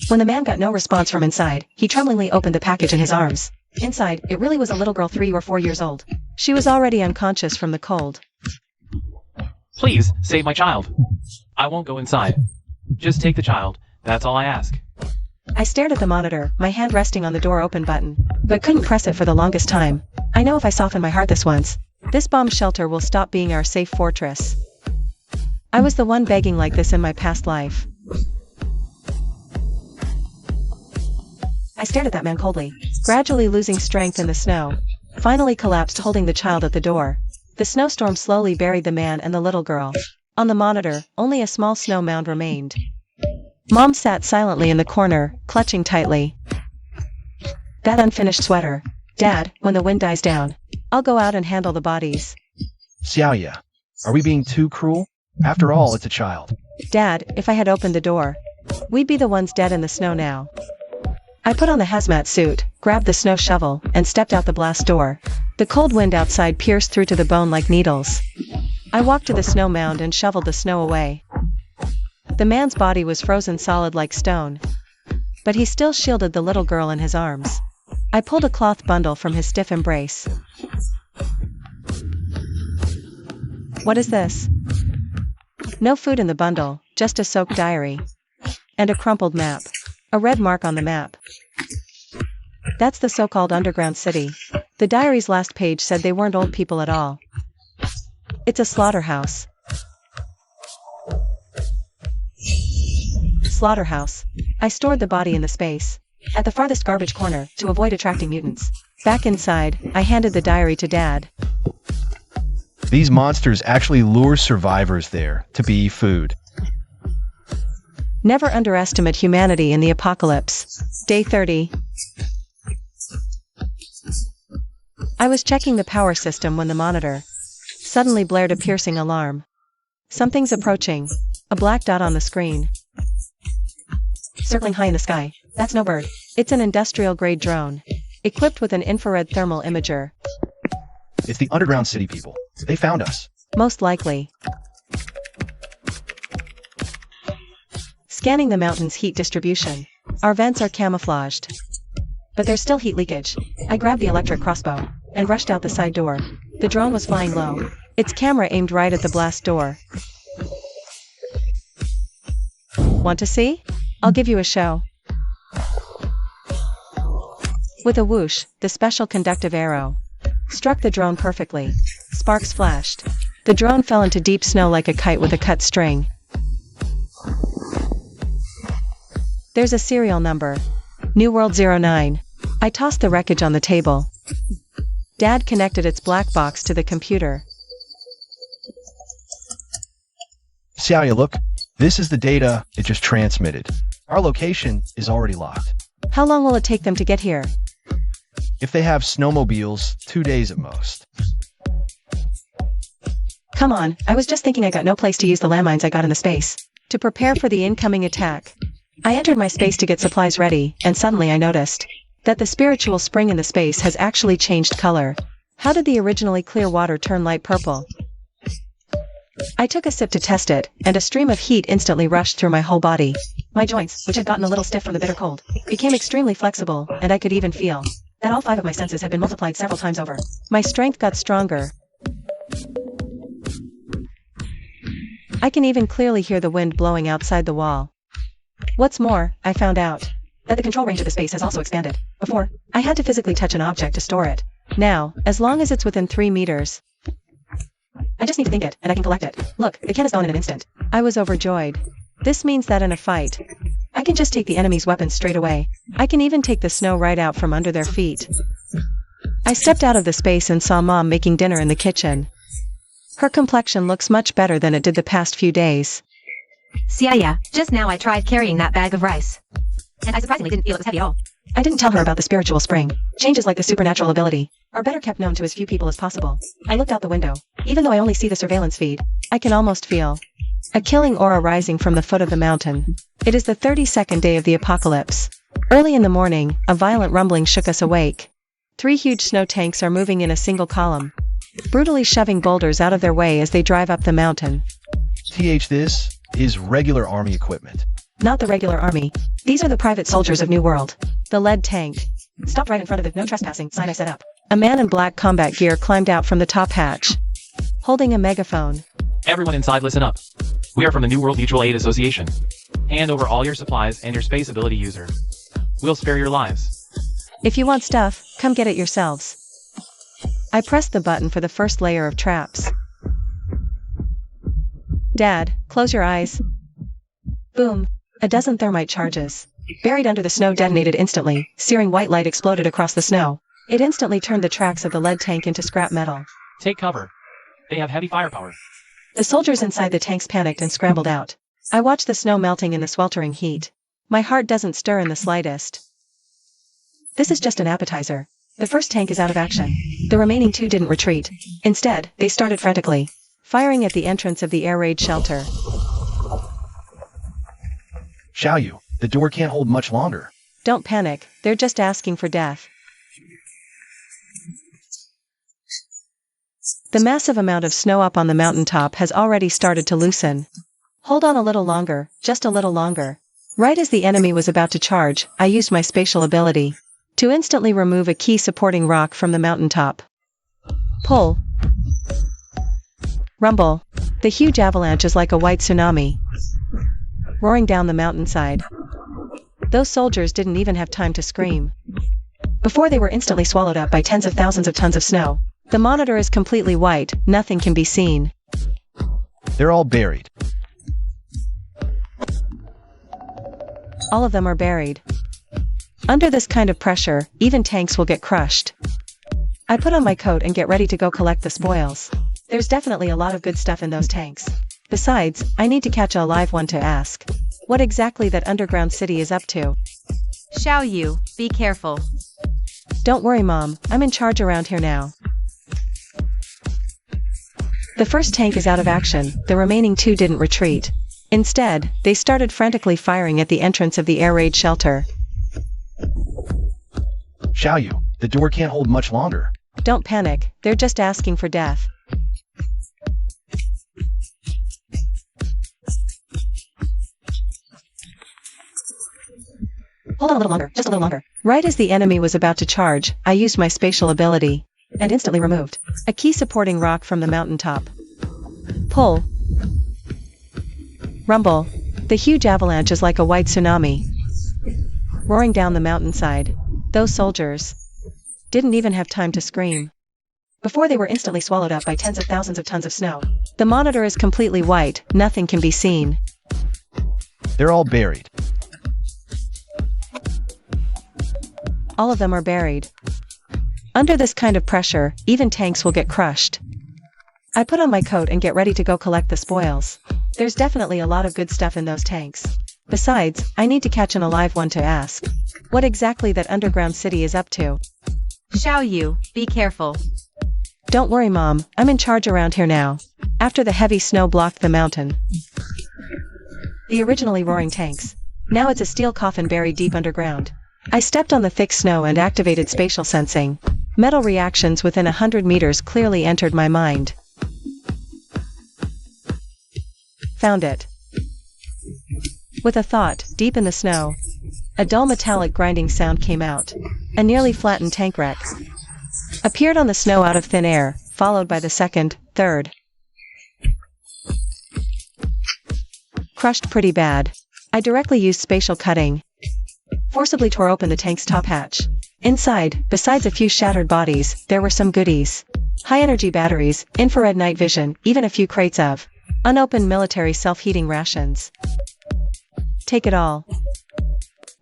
When the man got no response from inside, he tremblingly opened the package in his arms. Inside, it really was a little girl 3 or 4 years old. She was already unconscious from the cold. Please, save my child. I won't go inside. Just take the child. That's all I ask. I stared at the monitor, my hand resting on the door open button, but couldn't press it for the longest time. I know if I soften my heart this once, this bomb shelter will stop being our safe fortress. I was the one begging like this in my past life. I stared at that man coldly, gradually losing strength in the snow, finally collapsed holding the child at the door. The snowstorm slowly buried the man and the little girl. On the monitor, only a small snow mound remained. Mom sat silently in the corner, clutching tightly. That unfinished sweater. Dad, when the wind dies down, I'll go out and handle the bodies. Xiaoya, are we being too cruel? After all, it's a child. Dad, if I had opened the door, we'd be the ones dead in the snow now. I put on the hazmat suit, grabbed the snow shovel, and stepped out the blast door. The cold wind outside pierced through to the bone like needles. I walked to the snow mound and shoveled the snow away. The man's body was frozen solid like stone, but he still shielded the little girl in his arms. I pulled a cloth bundle from his stiff embrace. What is this? No food in the bundle, just a soaked diary. And a crumpled map. A red mark on the map. That's the so-called underground city. The diary's last page said they weren't old people at all. It's a slaughterhouse. Slaughterhouse. I stored the body in the space at the farthest garbage corner to avoid attracting mutants. Back inside, I handed the diary to Dad. These monsters actually lure survivors there to be food. Never underestimate humanity in the apocalypse. Day 30. I was checking the power system when the monitor suddenly blared a piercing alarm. Something's approaching. A black dot on the screen. Circling high in the sky. That's no bird. It's an industrial-grade drone, equipped with an infrared thermal imager. It's the underground city people. They found us. Most likely. Scanning the mountain's heat distribution. Our vents are camouflaged. But there's still heat leakage. I grabbed the electric crossbow and rushed out the side door. The drone was flying low, its camera aimed right at the blast door. Want to see? I'll give you a show. With a whoosh, the special conductive arrow struck the drone perfectly. Sparks flashed. The drone fell into deep snow like a kite with a cut string. There's a serial number. New World 09. I tossed the wreckage on the table. Dad connected its black box to the computer. See how you look? This is the data it just transmitted. Our location is already locked. How long will it take them to get here? If they have snowmobiles, 2 days at most. Come on, I was just thinking I got no place to use the landmines I got in the space. To prepare for the incoming attack. I entered my space to get supplies ready, and suddenly I noticed that the spiritual spring in the space has actually changed color. How did the originally clear water turn light purple? I took a sip to test it, and a stream of heat instantly rushed through my whole body. My joints, which had gotten a little stiff from the bitter cold, became extremely flexible, and I could even feel that all 5 of my senses had been multiplied several times over. My strength got stronger. I can even clearly hear the wind blowing outside the wall. What's more, I found out that the control range of the space has also expanded. Before, I had to physically touch an object to store it. Now, as long as it's within 3 meters, I just need to think it, and I can collect it. Look, the can is gone in an instant. I was overjoyed. This means that in a fight, I can just take the enemy's weapons straight away. I can even take the snow right out from under their feet. I stepped out of the space and saw Mom making dinner in the kitchen. Her complexion looks much better than it did the past few days. Yeah, just now I tried carrying that bag of rice. And I surprisingly didn't feel it was heavy at all. I didn't tell her about the spiritual spring. Changes like the supernatural ability are better kept known to as few people as possible. I looked out the window. Even though I only see the surveillance feed, I can almost feel a killing aura rising from the foot of the mountain. It is the 32nd day of the apocalypse. Early in the morning, a violent rumbling shook us awake. 3 huge snow tanks are moving in a single column, brutally shoving boulders out of their way as they drive up the mountain. This is regular army equipment. Not the regular army. These are the private soldiers of New World. The lead tank stopped right in front of the no trespassing sign I set up. A man in black combat gear climbed out from the top hatch, holding a megaphone. Everyone inside, listen up. We are from the New World Mutual Aid Association. Hand over all your supplies and your space ability user. We'll spare your lives. If you want stuff, come get it yourselves. I pressed the button for the first layer of traps. Dad, close your eyes. Boom. A dozen thermite charges, buried under the snow, detonated instantly. Searing white light exploded across the snow. It instantly turned the tracks of the lead tank into scrap metal. Take cover. They have heavy firepower. The soldiers inside the tanks panicked and scrambled out. I watched the snow melting in the sweltering heat. My heart doesn't stir in the slightest. This is just an appetizer. The first tank is out of action. The remaining 2 didn't retreat. Instead, they started frantically firing at the entrance of the air raid shelter. Xiaoyu, the door can't hold much longer. Don't panic, they're just asking for death. The massive amount of snow up on the mountaintop has already started to loosen. Hold on a little longer, just a little longer. Right as the enemy was about to charge, I used my spatial ability to instantly remove a key supporting rock from the mountaintop. Pull. Rumble. The huge avalanche is like a white tsunami, roaring down the mountainside. Those soldiers didn't even have time to scream before they were instantly swallowed up by tens of thousands of tons of snow. The monitor is completely white, nothing can be seen. They're all buried. All of them are buried. Under this kind of pressure, even tanks will get crushed. I put on my coat and get ready to go collect the spoils. There's definitely a lot of good stuff in those tanks. Besides, I need to catch a live one to ask what exactly that underground city is up to. Xiaoyu, be careful. Don't worry, Mom, I'm in charge around here now. The first tank is out of action, the remaining 2 didn't retreat. Instead, they started frantically firing at the entrance of the air raid shelter. Xiaoyu, the door can't hold much longer. Don't panic, they're just asking for death. Hold on a little longer, just a little longer. Right as the enemy was about to charge, I used my spatial ability and instantly removed a key supporting rock from the mountaintop. Pull. Rumble. The huge avalanche is like a white tsunami roaring down the mountainside. Those soldiers didn't even have time to scream before they were instantly swallowed up by tens of thousands of tons of snow. The monitor is completely white, nothing can be seen. They're all buried. All of them are buried. Under this kind of pressure, even tanks will get crushed. I put on my coat and get ready to go collect the spoils. There's definitely a lot of good stuff in those tanks. Besides, I need to catch an alive one to ask what exactly that underground city is up to. Xiao Yu, be careful. Don't worry, Mom, I'm in charge around here now. After the heavy snow blocked the mountain. The originally roaring tanks. Now it's a steel coffin buried deep underground. I stepped on the thick snow and activated spatial sensing. Metal reactions within 100 meters clearly entered my mind. Found it. With a thought, deep in the snow, a dull metallic grinding sound came out. A nearly flattened tank wreck appeared on the snow out of thin air, followed by the second, third. Crushed pretty bad. I directly used spatial cutting. Forcibly tore open the tank's top hatch. Inside, besides a few shattered bodies, there were some goodies. High-energy batteries, infrared night vision, even a few crates of unopened military self-heating rations. Take it all.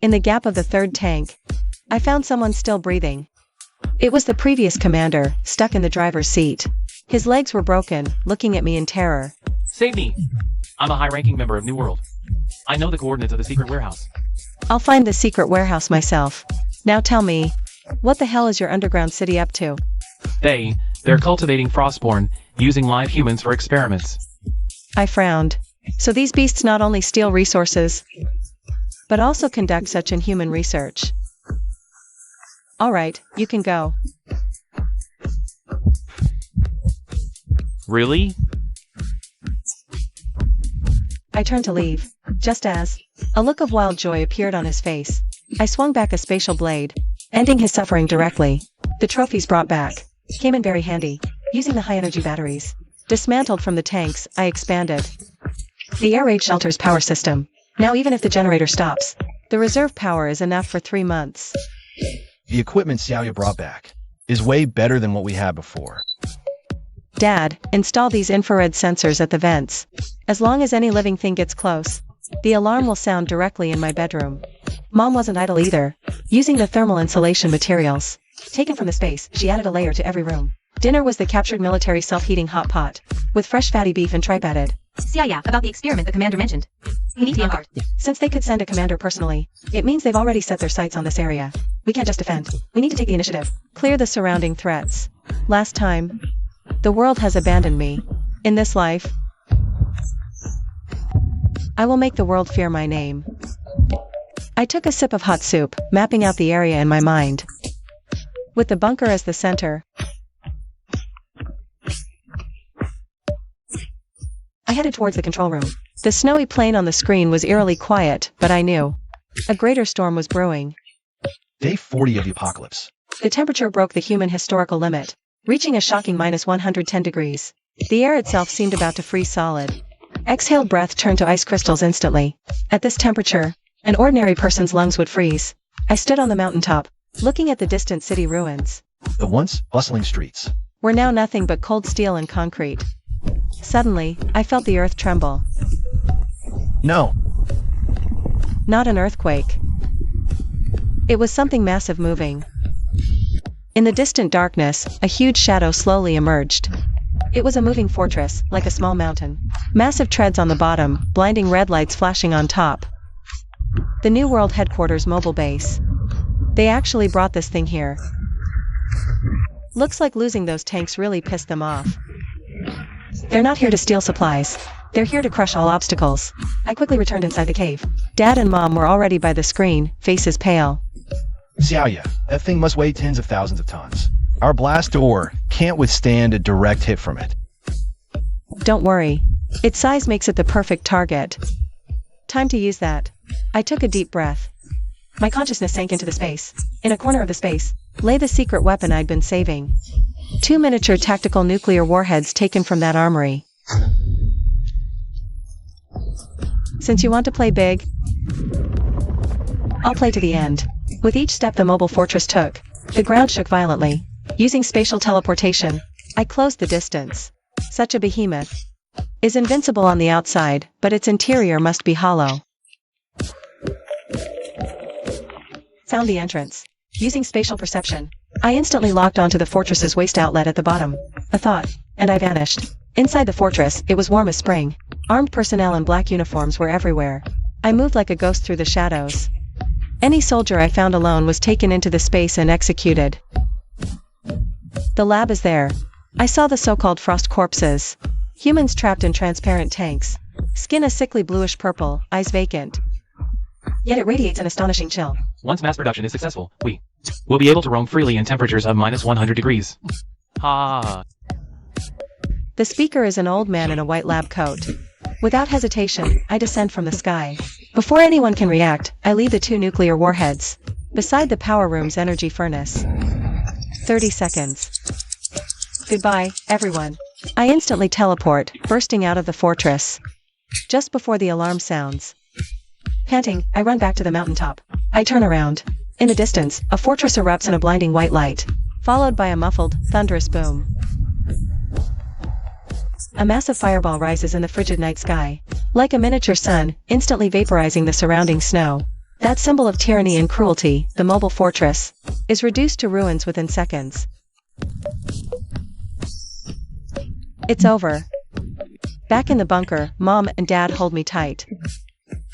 In the gap of the third tank, I found someone still breathing. It was the previous commander, stuck in the driver's seat. His legs were broken, looking at me in terror. Save me! I'm a high-ranking member of New World. I know the coordinates of the secret warehouse. I'll find the secret warehouse myself. Now tell me, what the hell is your underground city up to? They're cultivating Frostborn, using live humans for experiments. I frowned. So these beasts not only steal resources, but also conduct such inhuman research. Alright, you can go. Really? I turned to leave, just as a look of wild joy appeared on his face. I swung back a spatial blade, ending his suffering directly. The trophies brought back came in very handy. Using the high-energy batteries dismantled from the tanks, I expanded the air raid shelter's power system. Now even if the generator stops, the reserve power is enough for 3 months. The equipment Xiaoya brought back is way better than what we had before. Dad, install these infrared sensors at the vents. As long as any living thing gets close, the alarm will sound directly in my bedroom. Mom wasn't idle either. Using the thermal insulation materials taken from the space, she added a layer to every room. Dinner was the captured military self-heating hot pot, with fresh fatty beef and tripe added. Yeah, about the experiment the commander mentioned. We need to card. Since they could send a commander personally, it means they've already set their sights on this area. We can't just defend. We need to take the initiative. Clear the surrounding threats. Last time, the world has abandoned me. In this life, I will make the world fear my name. I took a sip of hot soup, mapping out the area in my mind. With the bunker as the center, I headed towards the control room. The snowy plain on the screen was eerily quiet, but I knew a greater storm was brewing. Day 40 of the apocalypse. The temperature broke the human historical limit, reaching a shocking -110 degrees. The air itself seemed about to freeze solid. Exhaled breath turned to ice crystals instantly. At this temperature, an ordinary person's lungs would freeze. I stood on the mountaintop, looking at the distant city ruins. The once bustling streets Were now nothing but cold steel and concrete. Suddenly, I felt the earth tremble. No. Not an earthquake. It was something massive moving. In the distant darkness, a huge shadow slowly emerged. It was a moving fortress, like a small mountain. Massive treads on the bottom, blinding red lights flashing on top. The New World Headquarters mobile base. They actually brought this thing here. Looks like losing those tanks really pissed them off. They're not here to steal supplies. They're here to crush all obstacles. I quickly returned inside the cave. Dad and Mom were already by the screen, faces pale. Xiaoya, that thing must weigh tens of thousands of tons. Our blast door can't withstand a direct hit from it. Don't worry. Its size makes it the perfect target. Time to use that. I took a deep breath. My consciousness sank into the space. In a corner of the space lay the secret weapon I'd been saving. 2 miniature tactical nuclear warheads taken from that armory. Since you want to play big, I'll play to the end. With each step the mobile fortress took, the ground shook violently. Using spatial teleportation, I closed the distance. Such a behemoth is invincible on the outside, but its interior must be hollow. Found the entrance. Using spatial perception, I instantly locked onto the fortress's waste outlet at the bottom. A thought, and I vanished. Inside the fortress, it was warm as spring. Armed personnel in black uniforms were everywhere. I moved like a ghost through the shadows. Any soldier I found alone was taken into the space and executed. The lab is there. I saw the so-called frost corpses. Humans trapped in transparent tanks. Skin a sickly bluish purple, eyes vacant. Yet it radiates an astonishing chill. Once mass production is successful, we will be able to roam freely in temperatures of -100 degrees. Ha! The speaker is an old man in a white lab coat. Without hesitation, I descend from the sky. Before anyone can react, I leave the 2 nuclear warheads beside the power room's energy furnace. 30 seconds. Goodbye, everyone. I instantly teleport, bursting out of the fortress. Just before the alarm sounds. Panting, I run back to the mountaintop. I turn around. In the distance, a fortress erupts in a blinding white light, followed by a muffled, thunderous boom. A massive fireball rises in the frigid night sky, like a miniature sun, instantly vaporizing the surrounding snow. That symbol of tyranny and cruelty, the mobile fortress, is reduced to ruins within seconds. It's over. Back in the bunker, Mom and Dad hold me tight.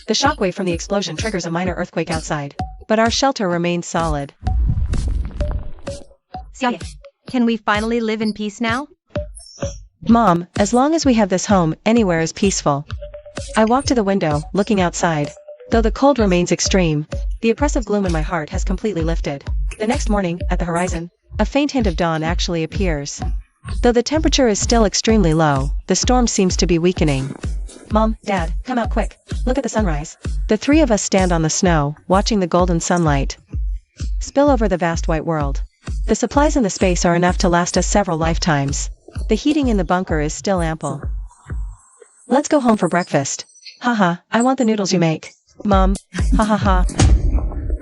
The shockwave from the explosion triggers a minor earthquake outside, but our shelter remains solid. So, can we finally live in peace now? Mom, as long as we have this home, anywhere is peaceful. I walk to the window, looking outside. Though the cold remains extreme, the oppressive gloom in my heart has completely lifted. The next morning, at the horizon, a faint hint of dawn actually appears. Though the temperature is still extremely low, the storm seems to be weakening. Mom, Dad, come out quick. Look at the sunrise. The 3 of us stand on the snow, watching the golden sunlight spill over the vast white world. The supplies in the space are enough to last us several lifetimes. The heating in the bunker is still ample. Let's go home for breakfast. Haha, I want the noodles you make. Mom, ha ha ha.